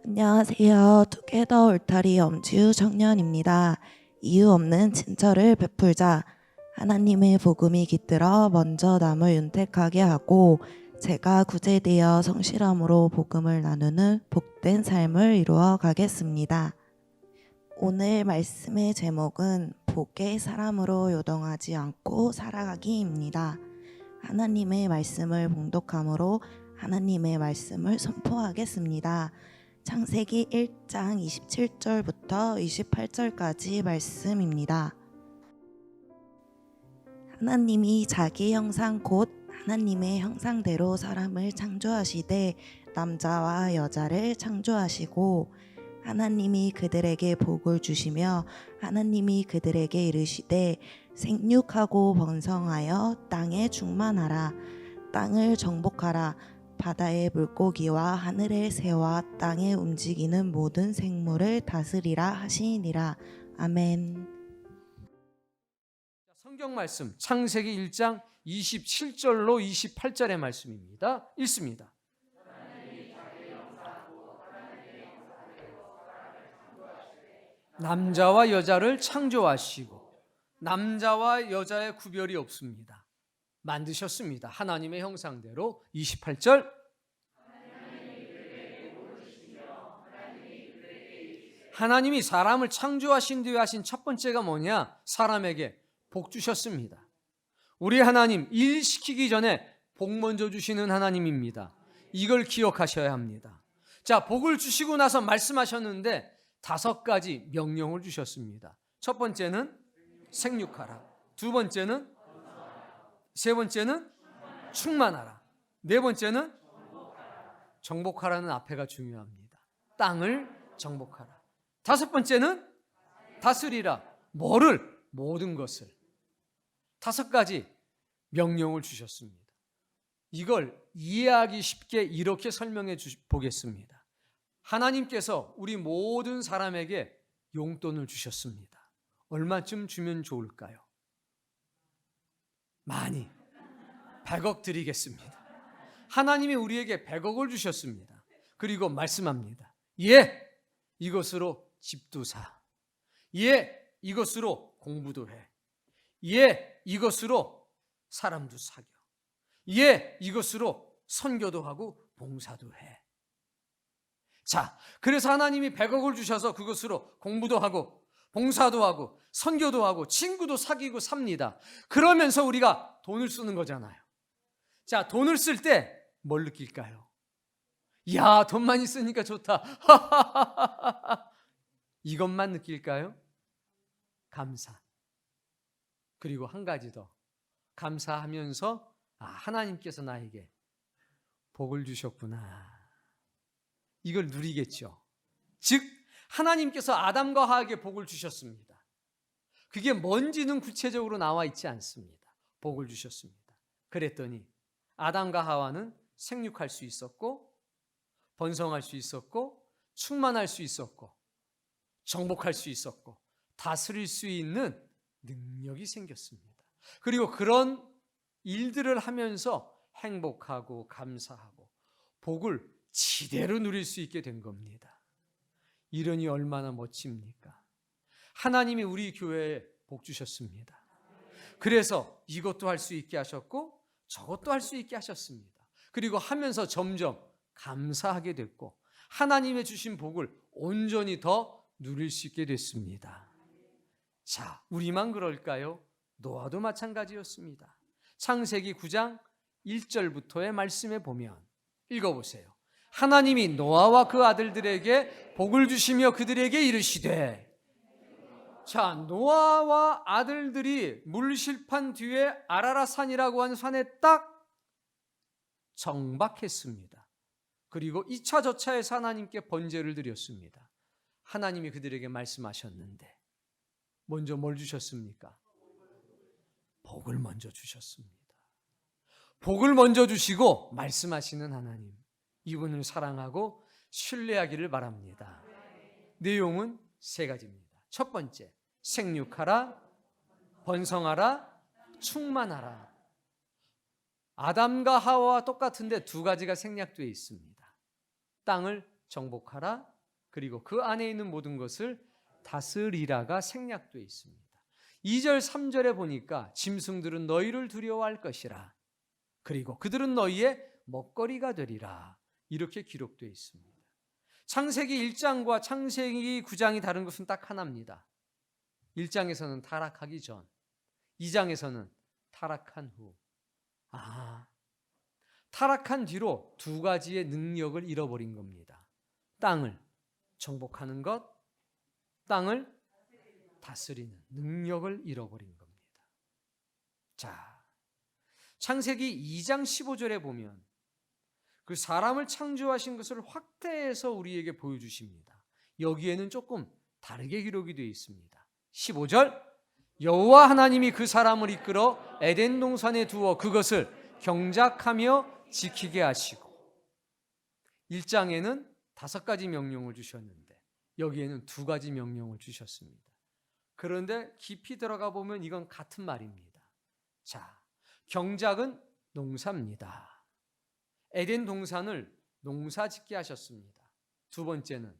안녕하세요. 투게더 울타리 엄지우 청년입니다. 이유 없는 친절을 베풀자. 하나님의 복음이 깃들어 먼저 남을 윤택하게 하고 제가 구제되어 성실함으로 복음을 나누는 복된 삶을 이루어 가겠습니다. 오늘 말씀의 제목은 복의 사람으로 요동하지 않고 살아가기입니다. 하나님의 말씀을 봉독함으로 하나님의 말씀을 선포하겠습니다. 창세기 1장 27절부터 28절까지 말씀입니다. 하나님이 자기 형상 곧 하나님의 형상대로 사람을 창조하시되 남자와 여자를 창조하시고 하나님이 그들에게 복을 주시며 하나님이 그들에게 이르시되 생육하고 번성하여 땅에 충만하라. 땅을 정복하라. 바다의 물고기와 하늘의 새와 땅에 움직이는 모든 생물을 다스리라 하시니라. 아멘. 성경 말씀 창세기 1장 27절로 28절의 말씀입니다. 읽습니다. 남자와 여자를 창조하시고 남자와 여자의 구별이 없습니다. 만드셨습니다. 하나님의 형상대로. 28절 하나님이 사람을 창조하신 뒤에 하신 첫 번째가 뭐냐? 사람에게 복 주셨습니다. 우리 하나님 일 시키기 전에 복 먼저 주시는 하나님입니다. 이걸 기억하셔야 합니다. 자, 복을 주시고 나서 말씀하셨는데 5가지 명령을 주셨습니다. 첫 번째는 생육하라. 두 번째는 세 번째는 충만하라. 네 번째는 정복하라는 앞에가 중요합니다. 땅을 정복하라. 5번째는 다스리라. 뭐를? 모든 것을. 5가지 명령을 주셨습니다. 이걸 이해하기 쉽게 이렇게 설명해 보겠습니다. 하나님께서 우리 모든 사람에게 용돈을 주셨습니다. 얼마쯤 주면 좋을까요? 많이. 100억 드리겠습니다. 하나님이 우리에게 100억을 주셨습니다. 그리고 말씀합니다. 예, 이것으로 집도 사. 예, 이것으로 공부도 해. 예, 이것으로 사람도 사겨. 예, 이것으로 선교도 하고 봉사도 해. 자, 그래서 하나님이 100억을 주셔서 그것으로 공부도 하고 봉사도 하고 선교도 하고 친구도 사귀고 삽니다. 그러면서 우리가 돈을 쓰는 거잖아요. 자, 돈을 쓸 때 뭘 느낄까요? 야, 돈 많이 쓰니까 좋다. 이것만 느낄까요? 감사. 그리고 한 가지 더. 감사하면서 하나님께서 나에게 복을 주셨구나. 이걸 누리겠죠. 즉 하나님께서 아담과 하와에게 복을 주셨습니다. 그게 뭔지는 구체적으로 나와 있지 않습니다. 복을 주셨습니다. 그랬더니 아담과 하와는 생육할 수 있었고 번성할 수 있었고 충만할 수 있었고 정복할 수 있었고 다스릴 수 있는 능력이 생겼습니다. 그리고 그런 일들을 하면서 행복하고 감사하고 복을 지대로 누릴 수 있게 된 겁니다. 이러니 얼마나 멋집니까? 하나님이 우리 교회에 복 주셨습니다. 그래서 이것도 할 수 있게 하셨고 저것도 할 수 있게 하셨습니다. 그리고 하면서 점점 감사하게 됐고 하나님의 주신 복을 온전히 더 누릴 수 있게 됐습니다. 자, 우리만 그럴까요? 노아도 마찬가지였습니다. 창세기 9장 1절부터의 말씀에 보면 읽어보세요. 하나님이 노아와 그 아들들에게 복을 주시며 그들에게 이르시되. 자, 노아와 아들들이 물실판 뒤에 아라라산이라고 하는 산에 딱 정박했습니다. 그리고 2차 저차에서 하나님께 번제를 드렸습니다. 하나님이 그들에게 말씀하셨는데 먼저 뭘 주셨습니까? 복을 먼저 주셨습니다. 복을 먼저 주시고 말씀하시는 하나님, 이분을 사랑하고 신뢰하기를 바랍니다. 내용은 3가지입니다. 첫 번째, 생육하라, 번성하라, 충만하라. 아담과 하와와 똑같은데 2가지가 생략되어 있습니다. 땅을 정복하라, 그리고 그 안에 있는 모든 것을 다스리라가 생략되어 있습니다. 2절 3절에 보니까 짐승들은 너희를 두려워할 것이라. 그리고 그들은 너희의 먹거리가 되리라. 이렇게 기록되어 있습니다. 창세기 1장과 창세기 9장이 다른 것은 딱 하나입니다. 1장에서는 타락하기 전, 2장에서는 타락한 후. 타락한 뒤로 두 가지의 능력을 잃어버린 겁니다. 땅을 정복하는 것, 땅을 다스리는 능력을 잃어버린 겁니다. 자, 창세기 2장 15절에 보면 그 사람을 창조하신 것을 확대해서 우리에게 보여주십니다. 여기에는 조금 다르게 기록이 되어 있습니다. 15절, 여호와 하나님이 그 사람을 이끌어 에덴 동산에 두어 그것을 경작하며 지키게 하시고, 1장에는 5가지 명령을 주셨는데 여기에는 2가지 명령을 주셨습니다. 그런데 깊이 들어가 보면 이건 같은 말입니다. 자, 경작은 농사입니다. 에덴 동산을 농사 짓게 하셨습니다. 2번째는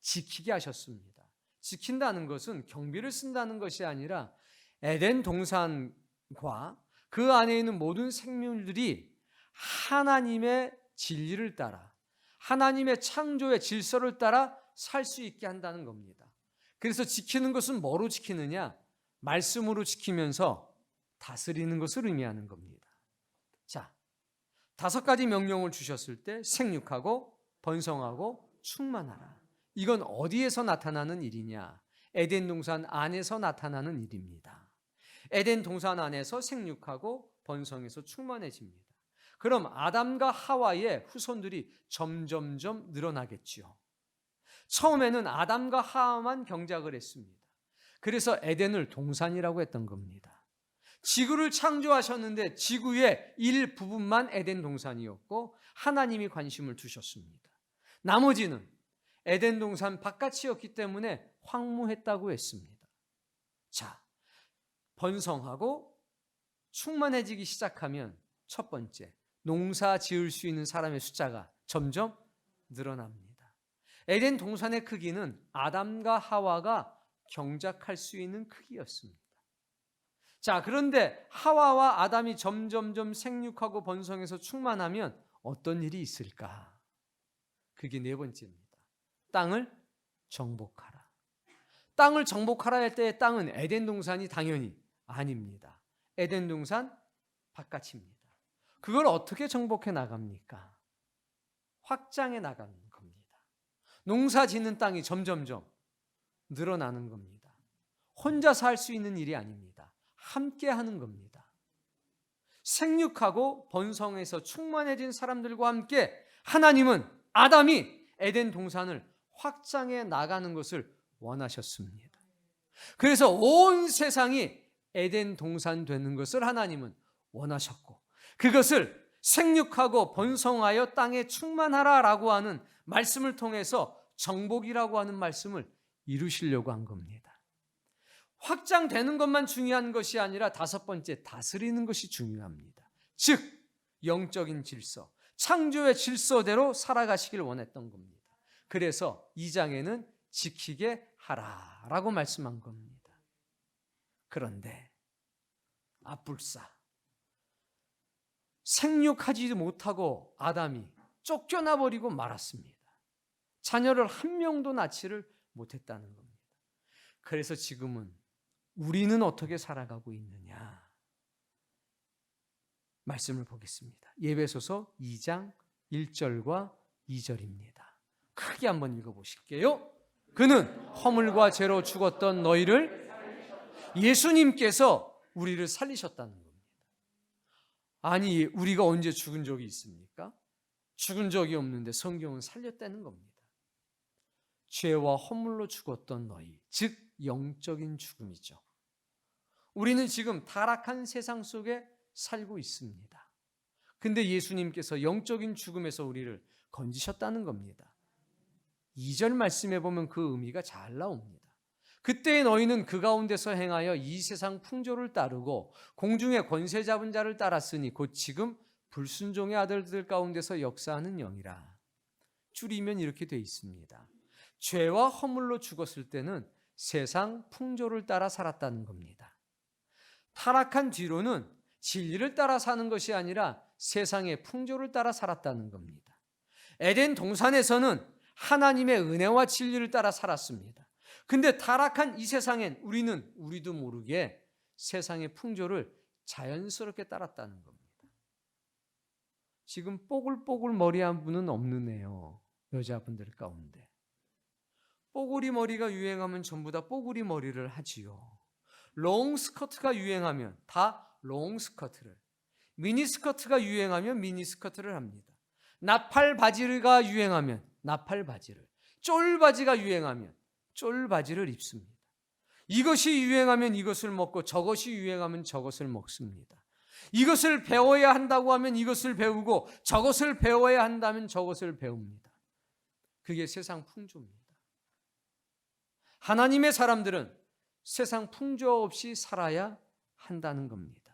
지키게 하셨습니다. 지킨다는 것은 경비를 쓴다는 것이 아니라 에덴 동산과 그 안에 있는 모든 생물들이 하나님의 진리를 따라, 하나님의 창조의 질서를 따라 살 수 있게 한다는 겁니다. 그래서 지키는 것은 뭐로 지키느냐? 말씀으로 지키면서 다스리는 것을 의미하는 겁니다. 자, 5가지 명령을 주셨을 때 생육하고 번성하고 충만하라. 이건 어디에서 나타나는 일이냐? 에덴 동산 안에서 나타나는 일입니다. 에덴 동산 안에서 생육하고 번성해서 충만해집니다. 그럼 아담과 하와의 후손들이 점점점 늘어나겠지요. 처음에는 아담과 하와만 경작을 했습니다. 그래서 에덴을 동산이라고 했던 겁니다. 지구를 창조하셨는데 지구의 일부분만 에덴 동산이었고 하나님이 관심을 두셨습니다. 나머지는 에덴 동산 바깥이었기 때문에 황무했다고 했습니다. 자, 번성하고 충만해지기 시작하면 첫 번째, 농사 지을 수 있는 사람의 숫자가 점점 늘어납니다. 에덴 동산의 크기는 아담과 하와가 경작할 수 있는 크기였습니다. 자, 그런데 하와와 아담이 점점점 생육하고 번성해서 충만하면 어떤 일이 있을까? 그게 4번째입니다. 땅을 정복하라. 땅을 정복하라 할 때의 땅은 에덴 동산이 당연히 아닙니다. 에덴 동산 바깥입니다. 그걸 어떻게 정복해 나갑니까? 확장해 나가는 겁니다. 농사 짓는 땅이 점점점 늘어나는 겁니다. 혼자서 할 수 있는 일이 아닙니다. 함께 하는 겁니다. 생육하고 번성해서 충만해진 사람들과 함께 하나님은 아담이 에덴 동산을 확장해 나가는 것을 원하셨습니다. 그래서 온 세상이 에덴 동산 되는 것을 하나님은 원하셨고, 그것을 생육하고 번성하여 땅에 충만하라라고 하는 말씀을 통해서 정복이라고 하는 말씀을 이루시려고 한 겁니다. 확장되는 것만 중요한 것이 아니라 5번째, 다스리는 것이 중요합니다. 즉 영적인 질서, 창조의 질서대로 살아가시길 원했던 겁니다. 그래서 2장에는 지키게 하라라고 말씀한 겁니다. 그런데 앞불사 생육하지 못하고 아담이 쫓겨나 버리고 말았습니다. 자녀를 한 명도 낳지를 못했다는 겁니다. 그래서 지금은 우리는 어떻게 살아가고 있느냐? 말씀을 보겠습니다. 에베소서 2장 1절과 2절입니다. 크게 한번 읽어보실게요. 그는 허물과 죄로 죽었던 너희를 예수님께서 우리를 살리셨다는 겁니다. 아니, 우리가 언제 죽은 적이 있습니까? 죽은 적이 없는데 성경은 살렸다는 겁니다. 죄와 허물로 죽었던 너희, 즉 영적인 죽음이죠. 우리는 지금 타락한 세상 속에 살고 있습니다. 근데 예수님께서 영적인 죽음에서 우리를 건지셨다는 겁니다. 2절 말씀에 보면 그 의미가 잘 나옵니다. 그때의 너희는 그 가운데서 행하여 이 세상 풍조를 따르고 공중의 권세 잡은 자를 따랐으니 곧 지금 불순종의 아들들 가운데서 역사하는 영이라. 줄이면 이렇게 돼 있습니다. 죄와 허물로 죽었을 때는 세상 풍조를 따라 살았다는 겁니다. 타락한 뒤로는 진리를 따라 사는 것이 아니라 세상의 풍조를 따라 살았다는 겁니다. 에덴 동산에서는 하나님의 은혜와 진리를 따라 살았습니다. 근데 타락한 이 세상엔 우리도 모르게 세상의 풍조를 자연스럽게 따랐다는 겁니다. 지금 뽀글뽀글 머리한 분은 없느네요. 여자분들 가운데. 뽀글이 머리가 유행하면 전부 다 뽀글이 머리를 하지요. 롱 스커트가 유행하면 다 롱 스커트를, 미니 스커트가 유행하면 미니 스커트를 합니다. 나팔 바지가 유행하면 나팔 바지를, 쫄 바지가 유행하면 쫄 바지를 입습니다. 이것이 유행하면 이것을 먹고 저것이 유행하면 저것을 먹습니다. 이것을 배워야 한다고 하면 이것을 배우고 저것을 배워야 한다면 저것을 배웁니다. 그게 세상 풍조입니다. 하나님의 사람들은 세상 풍조 없이 살아야 한다는 겁니다.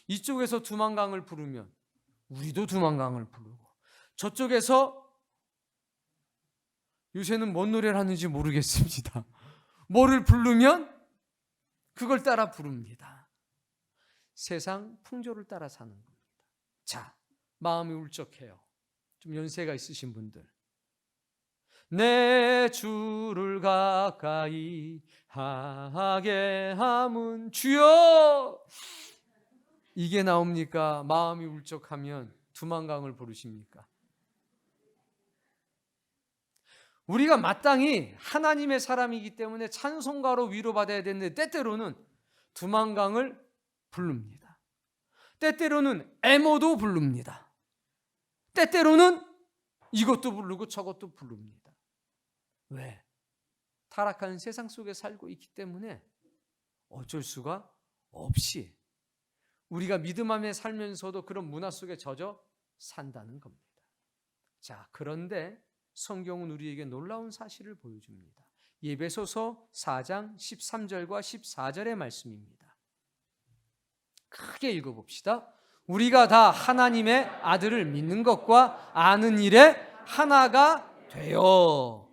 이쪽에서 두만강을 부르면 우리도 두만강을 부르고, 저쪽에서 요새는 뭔 노래를 하는지 모르겠습니다. 뭐를 부르면 그걸 따라 부릅니다. 세상 풍조를 따라 사는 겁니다. 자, 마음이 울적해요. 좀 연세가 있으신 분들. 내 주를 가까이 하게 함은 주여, 이게 나옵니까? 마음이 울적하면 두만강을 부르십니까? 우리가 마땅히 하나님의 사람이기 때문에 찬송가로 위로받아야 되는데 때때로는 두만강을 부릅니다. 때때로는 애모도 부릅니다. 때때로는 이것도 부르고 저것도 부릅니다. 왜? 타락한 세상 속에 살고 있기 때문에 어쩔 수가 없이 우리가 믿음 안에 살면서도 그런 문화 속에 젖어 산다는 겁니다. 자, 그런데 성경은 우리에게 놀라운 사실을 보여줍니다. 에베소서 4장 13절과 14절의 말씀입니다. 크게 읽어봅시다. 우리가 다 하나님의 아들을 믿는 것과 아는 일에 하나가 되어.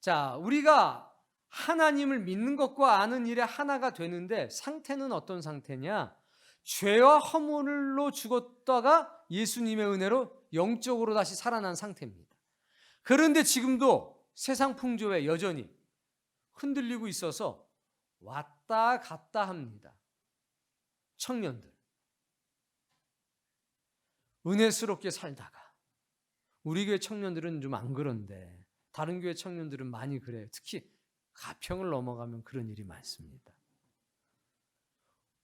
자, 우리가 하나님을 믿는 것과 아는 일에 하나가 되는데 상태는 어떤 상태냐? 죄와 허물로 죽었다가 예수님의 은혜로 영적으로 다시 살아난 상태입니다. 그런데 지금도 세상 풍조에 여전히 흔들리고 있어서 왔다 갔다 합니다. 청년들. 은혜스럽게 살다가, 우리 교회 청년들은 좀 안 그런데 다른 교회 청년들은 많이 그래요. 특히 가평을 넘어가면 그런 일이 많습니다.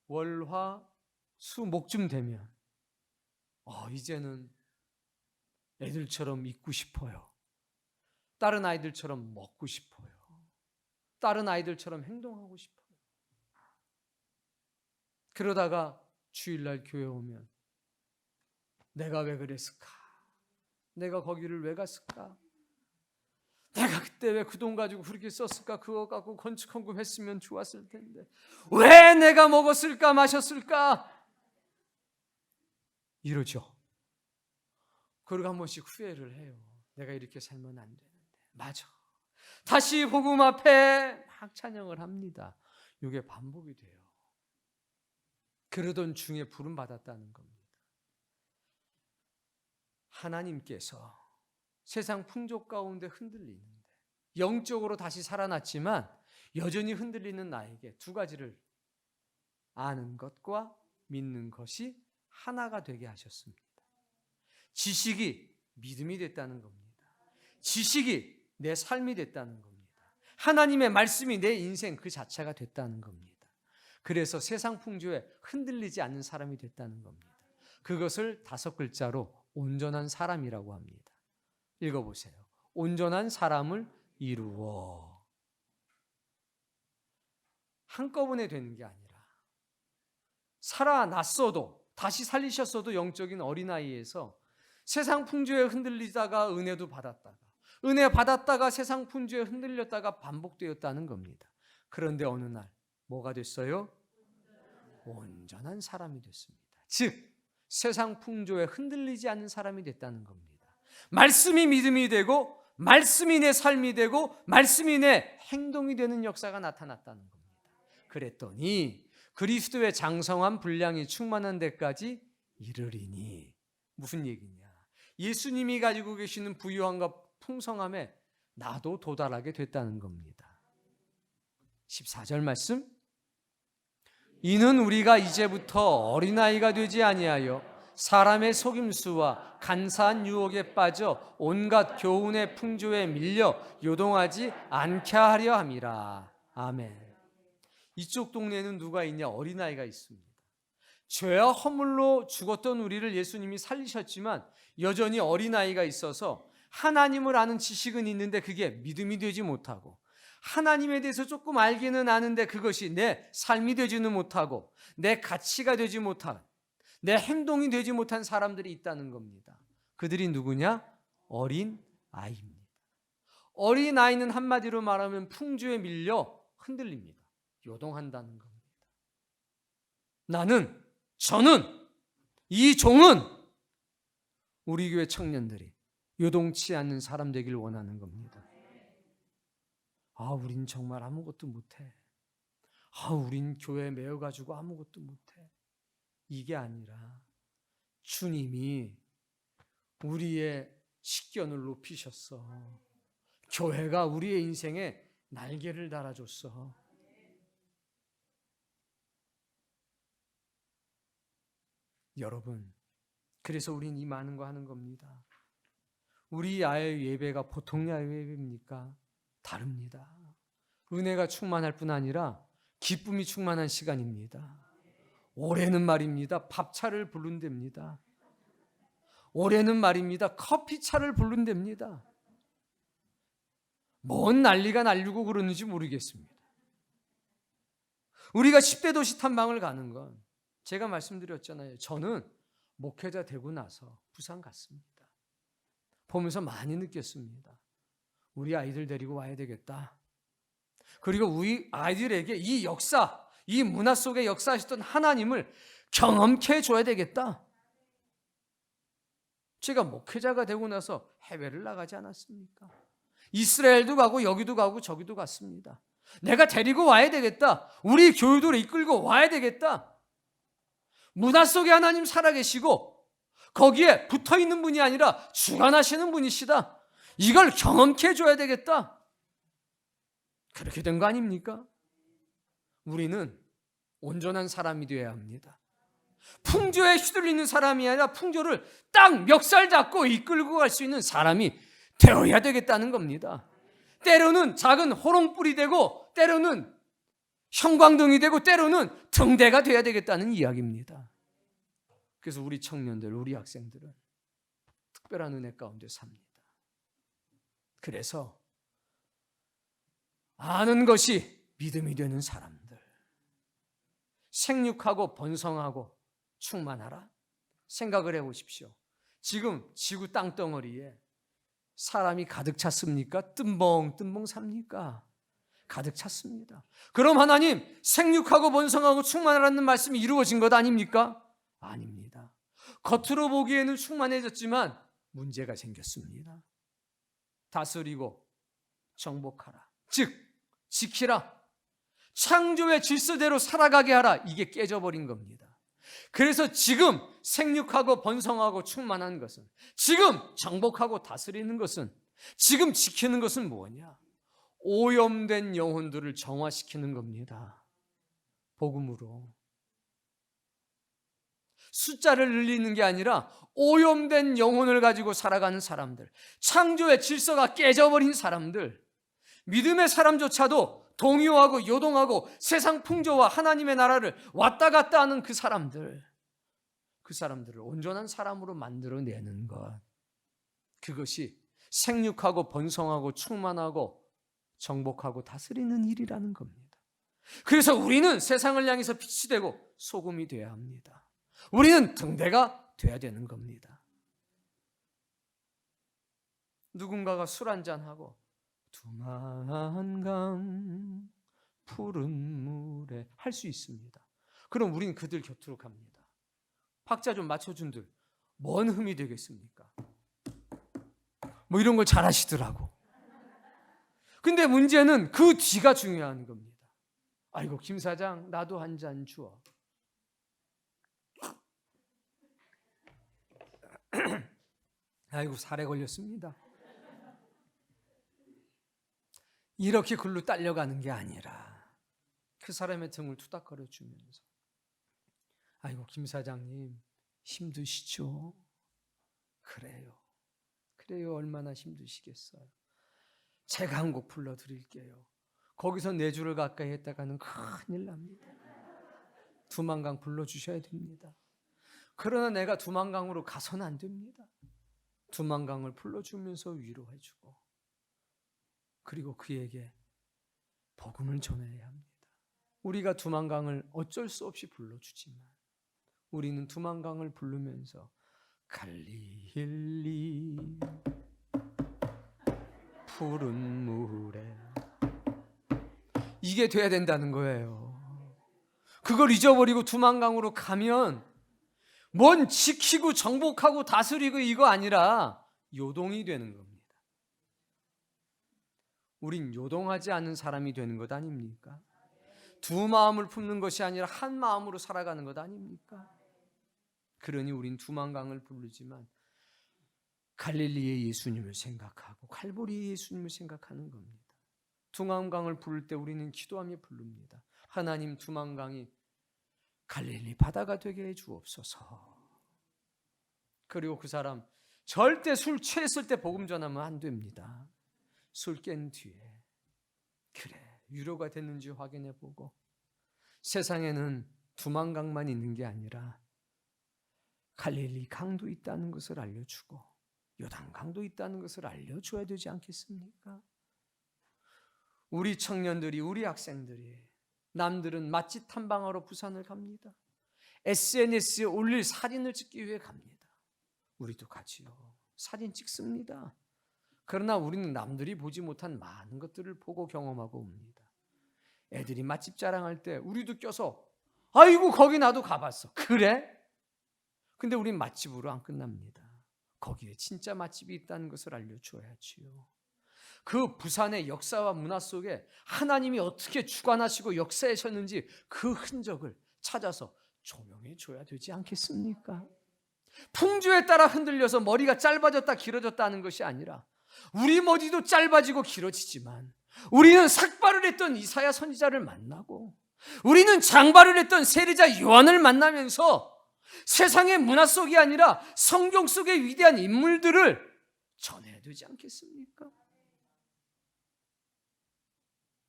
월, 화, 수, 목쯤 되면 이제는 애들처럼 있고 싶어요. 다른 아이들처럼 먹고 싶어요. 다른 아이들처럼 행동하고 싶어요. 그러다가 주일날 교회 오면 내가 왜 그랬을까? 내가 거기를 왜 갔을까? 내가 그때 왜 그 돈 가지고 그렇게 썼을까? 그거 갖고 건축헌금 했으면 좋았을 텐데 왜 내가 먹었을까 마셨을까? 이러죠. 그리고 한 번씩 후회를 해요. 내가 이렇게 살면 안 되는데. 맞아. 다시 복음 앞에 막 찬양을 합니다. 이게 반복이 돼요. 그러던 중에 부름 받았다는 겁니다. 하나님께서 세상 풍조 가운데 흔들리는데 영적으로 다시 살아났지만 여전히 흔들리는 나에게 두 가지를 아는 것과 믿는 것이 하나가 되게 하셨습니다. 지식이 믿음이 됐다는 겁니다. 지식이 내 삶이 됐다는 겁니다. 하나님의 말씀이 내 인생 그 자체가 됐다는 겁니다. 그래서 세상 풍조에 흔들리지 않는 사람이 됐다는 겁니다. 그것을 5글자로 온전한 사람이라고 합니다. 읽어보세요. 온전한 사람을 이루어. 한꺼번에 되는 게 아니라 살아났어도 다시 살리셨어도 영적인 어린아이에서 세상 풍조에 흔들리다가 은혜도 받았다가 은혜 받았다가 세상 풍조에 흔들렸다가 반복되었다는 겁니다. 그런데 어느 날 뭐가 됐어요? 온전한 사람이 됐습니다. 즉 세상 풍조에 흔들리지 않는 사람이 됐다는 겁니다. 말씀이 믿음이 되고 말씀이 내 삶이 되고 말씀이 내 행동이 되는 역사가 나타났다는 겁니다. 그랬더니 그리스도의 장성한 분량이 충만한 데까지 이르리니, 무슨 얘기냐? 예수님이 가지고 계시는 부유함과 풍성함에 나도 도달하게 됐다는 겁니다. 14절 말씀, 이는 우리가 이제부터 어린아이가 되지 아니하여 사람의 속임수와 간사한 유혹에 빠져 온갖 교훈의 풍조에 밀려 요동하지 않게 하려 함이라. 아멘. 이쪽 동네에는 누가 있냐? 어린아이가 있습니다. 죄와 허물로 죽었던 우리를 예수님이 살리셨지만 여전히 어린아이가 있어서 하나님을 아는 지식은 있는데 그게 믿음이 되지 못하고, 하나님에 대해서 조금 알기는 아는데 그것이 내 삶이 되지는 못하고 내 가치가 되지 못한, 내 행동이 되지 못한 사람들이 있다는 겁니다. 그들이 누구냐? 어린 아이입니다. 어린 아이는 한마디로 말하면 풍조에 밀려 흔들립니다. 요동한다는 겁니다. 저는, 이 종은 우리 교회 청년들이 요동치 않는 사람 되길 원하는 겁니다. 우린 정말 아무것도 못해. 우린 교회에 매여가지고 아무것도 못해. 이게 아니라 주님이 우리의 식견을 높이셨어. 교회가 우리의 인생에 날개를 달아줬어. 여러분, 그래서 우린 이 많은 거 하는 겁니다. 우리 야외 예배가 보통 야외 예배입니까? 다릅니다. 은혜가 충만할 뿐 아니라 기쁨이 충만한 시간입니다. 올해는 말입니다, 밥차를 부른답니다. 올해는 말입니다, 커피차를 부른답니다. 뭔 난리가 날리고 그러는지 모르겠습니다. 우리가 10대 도시 탐방을 가는 건, 제가 말씀드렸잖아요. 저는 목회자 되고 나서 부산 갔습니다. 보면서 많이 느꼈습니다. 우리 아이들 데리고 와야 되겠다. 그리고 우리 아이들에게 이 역사, 이 문화 속에 역사하셨던 하나님을 경험케 해줘야 되겠다. 제가 목회자가 되고 나서 해외를 나가지 않았습니까? 이스라엘도 가고 여기도 가고 저기도 갔습니다. 내가 데리고 와야 되겠다. 우리 교회들을 이끌고 와야 되겠다. 문화 속에 하나님 살아계시고 거기에 붙어있는 분이 아니라 주관하시는 분이시다. 이걸 경험케 해줘야 되겠다. 그렇게 된 거 아닙니까? 우리는 온전한 사람이 되어야 합니다. 풍조에 휘둘리는 사람이 아니라 풍조를 딱 멱살 잡고 이끌고 갈 수 있는 사람이 되어야 되겠다는 겁니다. 때로는 작은 호롱불이 되고, 때로는 형광등이 되고, 때로는 등대가 되어야 되겠다는 이야기입니다. 그래서 우리 청년들, 우리 학생들은 특별한 은혜 가운데 삽니다. 그래서 아는 것이 믿음이 되는 사람들, 생육하고 번성하고 충만하라. 생각을 해보십시오. 지금 지구 땅덩어리에 사람이 가득 찼습니까? 뜸벙뜸벙 삽니까? 가득 찼습니다. 그럼 하나님, 생육하고 번성하고 충만하라는 말씀이 이루어진 것 아닙니까? 아닙니다. 겉으로 보기에는 충만해졌지만 문제가 생겼습니다. 다스리고 정복하라. 즉, 지키라. 창조의 질서대로 살아가게 하라. 이게 깨져버린 겁니다. 그래서 지금 생육하고 번성하고 충만한 것은, 지금 정복하고 다스리는 것은, 지금 지키는 것은 뭐냐? 오염된 영혼들을 정화시키는 겁니다. 복음으로. 숫자를 늘리는 게 아니라 오염된 영혼을 가지고 살아가는 사람들, 창조의 질서가 깨져버린 사람들, 믿음의 사람조차도 동요하고 요동하고 세상 풍조와 하나님의 나라를 왔다 갔다 하는 그 사람들을 온전한 사람으로 만들어내는 것, 그것이 생육하고 번성하고 충만하고 정복하고 다스리는 일이라는 겁니다. 그래서 우리는 세상을 향해서 빛이 되고 소금이 되어야 합니다. 우리는 등대가 되어야 되는 겁니다. 누군가가 술 한잔하고 두만강 푸른 물에 할 수 있습니다. 그럼 우리는 그들 곁으로 갑니다. 박자 좀 맞춰준들 뭔 흠이 되겠습니까? 뭐 이런 걸 잘하시더라고. 근데 문제는 그 뒤가 중요한 겁니다. 아이고 김 사장 나도 한 잔 주어. 아이고 살에 걸렸습니다. 이렇게 글로 딸려가는 게 아니라 그 사람의 등을 투닥거려 주면서 아이고 김 사장님 힘드시죠? 그래요 얼마나 힘드시겠어요. 제가 한 곡 불러드릴게요. 거기서 4줄을 가까이 했다가는 큰일 납니다. 두만강 불러주셔야 됩니다. 그러나 내가 두만강으로 가서는 안 됩니다. 두만강을 불러주면서 위로해주고 그리고 그에게 복음을 전해야 합니다. 우리가 두만강을 어쩔 수 없이 불러주지만 우리는 두만강을 부르면서 갈릴리 푸른 물에 이게 돼야 된다는 거예요. 그걸 잊어버리고 두만강으로 가면 뭔 지키고 정복하고 다스리고 이거 아니라 요동이 되는 겁니다. 우린 요동하지 않는 사람이 되는 것 아닙니까? 두 마음을 품는 것이 아니라 한 마음으로 살아가는 것 아닙니까? 그러니 우린 두만강을 부르지만 갈릴리의 예수님을 생각하고 칼보리의 예수님을 생각하는 겁니다. 두만강을 부를 때 우리는 기도하며 부릅니다. 하나님 두만강이 갈릴리 바다가 되게 해 주옵소서. 그리고 그 사람 절대 술 취했을 때 복음 전하면 안 됩니다. 술 깬 뒤에 그래 위로가 됐는지 확인해 보고 세상에는 두만강만 있는 게 아니라 갈릴리 강도 있다는 것을 알려주고 요단강도 있다는 것을 알려줘야 되지 않겠습니까? 우리 청년들이 우리 학생들이 남들은 맛집 탐방하러 부산을 갑니다. SNS에 올릴 사진을 찍기 위해 갑니다. 우리도 가지요. 사진 찍습니다. 그러나 우리는 남들이 보지 못한 많은 것들을 보고 경험하고 옵니다. 애들이 맛집 자랑할 때 우리도 껴서 아이고 거기 나도 가봤어. 그래? 근데 우린 맛집으로 안 끝납니다. 거기에 진짜 맛집이 있다는 것을 알려줘야지요. 그 부산의 역사와 문화 속에 하나님이 어떻게 주관하시고 역사하셨는지 그 흔적을 찾아서 조명해 줘야 되지 않겠습니까? 풍조에 따라 흔들려서 머리가 짧아졌다 길어졌다 하는 것이 아니라 우리 머리도 짧아지고 길어지지만 우리는 삭발을 했던 이사야 선지자를 만나고 우리는 장발을 했던 세리자 요한을 만나면서 세상의 문화 속이 아니라 성경 속의 위대한 인물들을 전해야 되지 않겠습니까?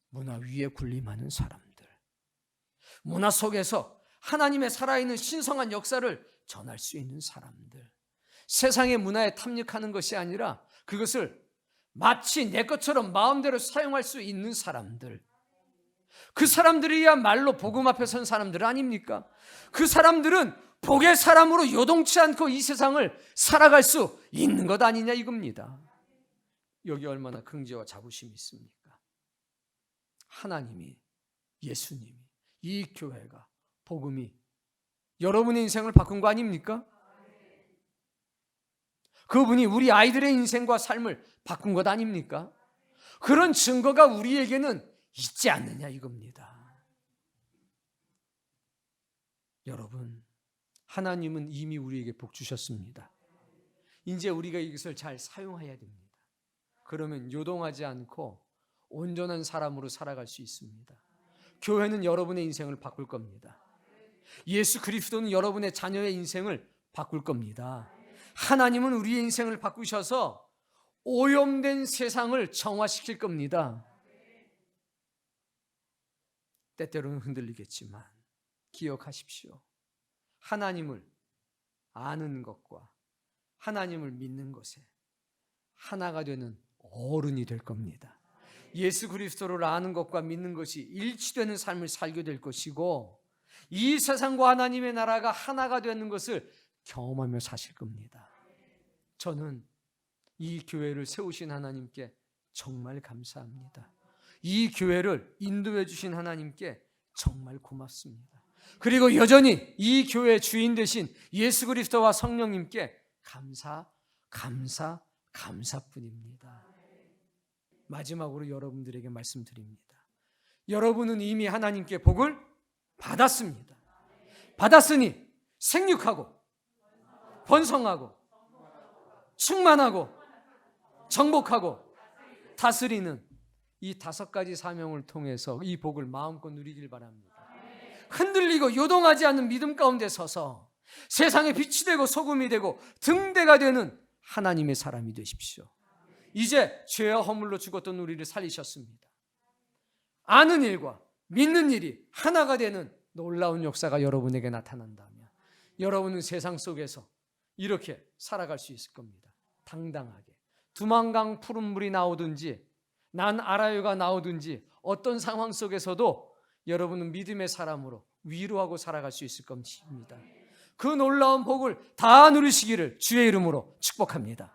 문화 위에 군림하는 사람들, 문화 속에서 하나님의 살아있는 신성한 역사를 전할 수 있는 사람들, 세상의 문화에 탐닉하는 것이 아니라 그것을 마치 내 것처럼 마음대로 사용할 수 있는 사람들, 그 사람들이야말로 복음 앞에 선 사람들 아닙니까? 그 사람들은 복의 사람으로 요동치 않고 이 세상을 살아갈 수 있는 것 아니냐 이겁니다. 여기 얼마나 긍지와 자부심이 있습니까? 하나님이, 예수님이, 이 교회가, 복음이 여러분의 인생을 바꾼 거 아닙니까? 그분이 우리 아이들의 인생과 삶을 바꾼 것 아닙니까? 그런 증거가 우리에게는 있지 않느냐 이겁니다. 여러분, 하나님은 이미 우리에게 복 주셨습니다. 이제 우리가 이것을 잘 사용해야 됩니다. 그러면 요동하지 않고 온전한 사람으로 살아갈 수 있습니다. 교회는 여러분의 인생을 바꿀 겁니다. 예수 그리스도는 여러분의 자녀의 인생을 바꿀 겁니다. 하나님은 우리의 인생을 바꾸셔서 오염된 세상을 정화시킬 겁니다. 때때로는 흔들리겠지만 기억하십시오. 하나님을 아는 것과 하나님을 믿는 것에 하나가 되는 어른이 될 겁니다. 예수 그리스도를 아는 것과 믿는 것이 일치되는 삶을 살게 될 것이고 이 세상과 하나님의 나라가 하나가 되는 것을 경험하며 사실 겁니다. 저는 이 교회를 세우신 하나님께 정말 감사합니다. 이 교회를 인도해 주신 하나님께 정말 고맙습니다. 그리고 여전히 이 교회의 주인 되신 예수 그리스도와 성령님께 감사 감사뿐입니다. 마지막으로 여러분들에게 말씀드립니다. 여러분은 이미 하나님께 복을 받았습니다. 받았으니 생육하고 번성하고 충만하고 정복하고 다스리는 이 5가지 사명을 통해서 이 복을 마음껏 누리길 바랍니다. 흔들리고 요동하지 않는 믿음 가운데 서서 세상에 빛이 되고 소금이 되고 등대가 되는 하나님의 사람이 되십시오. 이제 죄와 허물로 죽었던 우리를 살리셨습니다. 아는 일과 믿는 일이 하나가 되는 놀라운 역사가 여러분에게 나타난다면 여러분은 세상 속에서 이렇게 살아갈 수 있을 겁니다. 당당하게. 두만강 푸른 물이 나오든지 난 알아요가 나오든지 어떤 상황 속에서도 여러분은 믿음의 사람으로 위로하고 살아갈 수 있을 것입니다. 그 놀라운 복을 다 누리시기를 주의 이름으로 축복합니다.